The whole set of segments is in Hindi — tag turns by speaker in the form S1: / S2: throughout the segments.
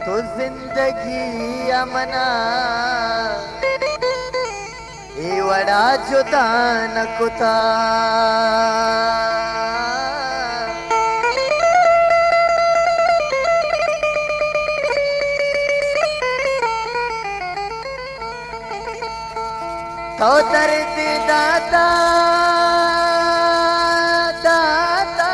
S1: तो जिंदगी अमना ये वड़ा जुदा न कुता तो दर्द दाता दाता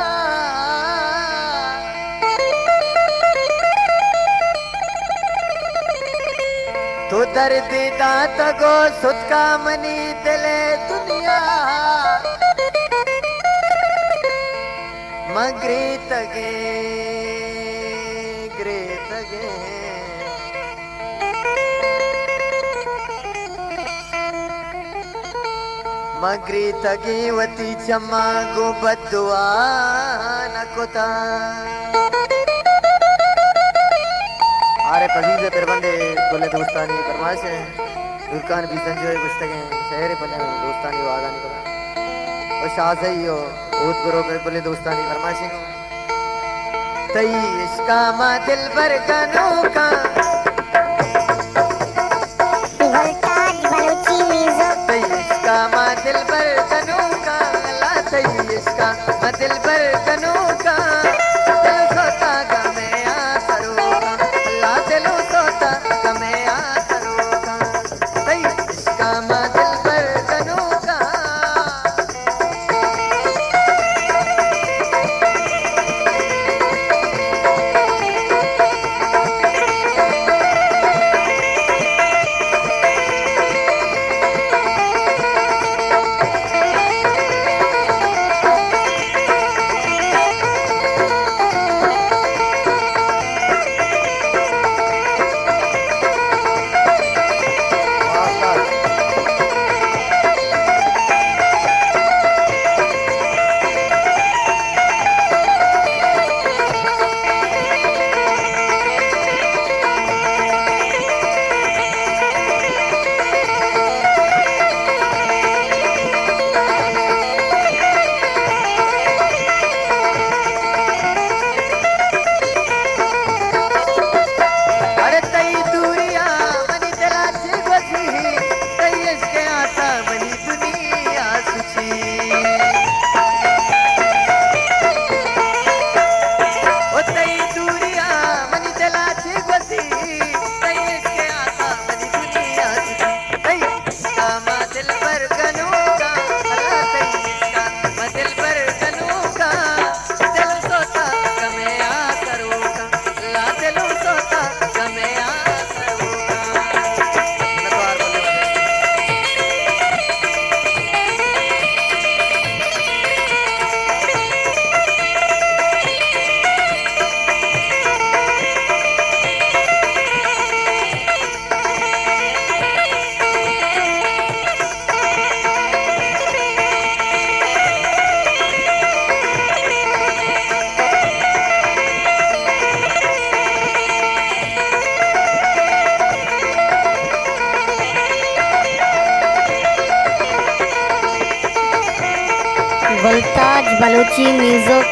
S1: तो दर्द दात गो सुतका मनी दिले दुनिया मगरे तगे ग्रे तगे मगरी तगी वती चम्मा गो बदुआ न कोता आरे पसीज पेरबंदे बोले दोस्तानी फरमाइश है दुकान भी संजोए गुस्तगे शहर बने दोस्तानी वादा नहीं करा और शाह सही हो बहुत करो बोले दोस्तानी फरमाइश तई इसका मा दिल भर कनो का दिल भर कनू का ला सही इसका दिल भर कनू का दिल सोता गमे आ सरोगा ला दिल सोता गमे आ सरोगा सही इसका दिल भर कनू का
S2: वोल्टाज बलूची म्यूजिक।